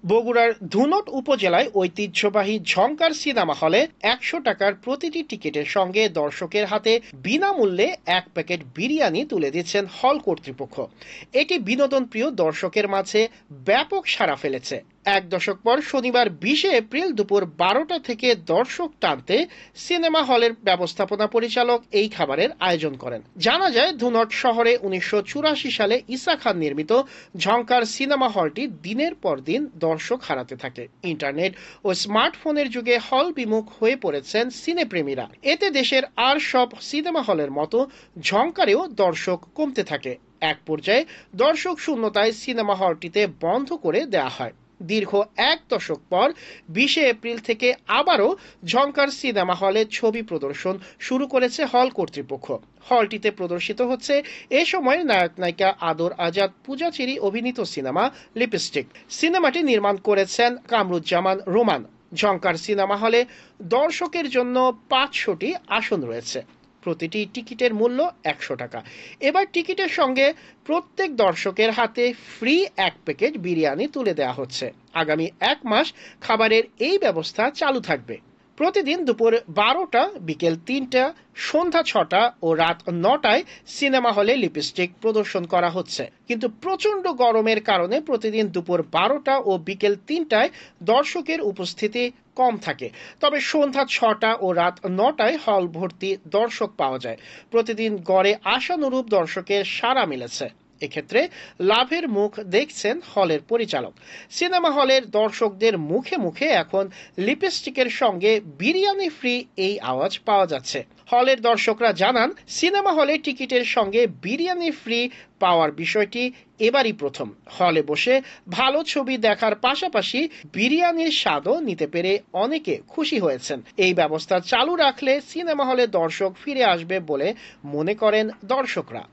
বগুড়ার ধুনট উপজেলায় ঐতিহ্যবাহী ঝংকার সিনেমা হলে ১০০ টাকার প্রতিটি টিকিটের সঙ্গে দর্শকের হাতে বিনামূল্যে ১ প্যাকেট বিরিয়ানি তুলে দিচ্ছেন হল কর্তৃপক্ষ। এটি বিনোদন প্রিয় দর্শকের মাঝে ব্যাপক সাড়া ফেলেছে। ১ দশক পর শনিবার ২০ এপ্রিল দুপুর ১২টা থেকে দর্শক টানতে সিনেমা হলের ব্যবস্থাপনা পরিচালক এই খাবারের আয়োজন করেন। জানা যায়, ধুনট শহরে ১৯৮৪ সালে ইসা খান নির্মিত ঝংকার সিনেমা হলটি দিনের পর দিন দর্শক হারাতে থাকে। ইন্টারনেট ও স্মার্টফোনের যুগে হল বিমুখ হয়ে পড়েছেন সিনেপ্রেমীরা। এতে দেশের আর সব সিনেমা হলের মতো ঝংকারেও দর্শক কমতে থাকে। এক পর্যায়ে দর্শক শূন্যতায় সিনেমা হলটিতে বন্ধ করে দেয়া হয়। দীর্ঘ ১ দশক পর ২০ এপ্রিল থেকে আবারও ঝংকার সিনেমা হলে ছবি প্রদর্শন শুরু করেছে হল কর্তৃপক্ষ। হলটিতে প্রদর্শিত হচ্ছে এ সময় নায়ক নায়িকা আদর আজাদ পূজা চেরি অভিনীত সিনেমা লিপস্টিক। সিনেমাটি নির্মাণ করেছেন কামরুজ্জামান রোমান। ঝংকার সিনেমা হলে দর্শকের জন্য ৫০০টি আসন রয়েছে। প্রতিটি টিকিটের মূল্য ১০০ টাকা। এবার টিকিটের সঙ্গে প্রত্যেক দর্শকের হাতে ফ্রি ১ প্যাকেট বিরিয়ানি তুলে দেওয়া হচ্ছে। আগামী ১ মাস খাবারের এই ব্যবস্থা চালু থাকবে। প্রতিদিন দুপুর ১২টা, বিকেল ৩টা, সন্ধ্যা ৬টা ও রাত ৯টায় সিনেমা হলে লিপস্টিক প্রদর্শন করা হচ্ছে। কিন্তু প্রচণ্ড গরমের কারণে প্রতিদিন দুপুর ১২টা ও বিকেল ৩টায় দর্শকের উপস্থিতি কম থাকে। তবে সন্ধ্যা ৬টা ও রাত ৯টায় হল ভর্তি দর্শক পাওয়া যায়। প্রতিদিন গড়ে আশানুরূপ দর্শকের সাড়া মিলেছে। এক্ষেত্রে লাভের মুখ দেখছেন হলের পরিচালক। সিনেমা হলের দর্শকদের মুখে মুখে এখন লিপস্টিকের সঙ্গে বিরিয়ানি ফ্রি এই আওয়াজ পাওয়া যাচ্ছে। হলের দর্শকরা জানান, সিনেমা হলে টিকিটের সঙ্গে বিরিয়ানি ফ্রি পাওয়ার বিষয়টি এবারই প্রথম। হলে বসে ভালো ছবি দেখার পাশাপাশি বিরিয়ানির স্বাদও নিতে পেরে অনেকে খুশি হয়েছেন। এই ব্যবস্থা চালু রাখলে সিনেমা হলে দর্শক ফিরে আসবে বলে মনে করেন দর্শকরা।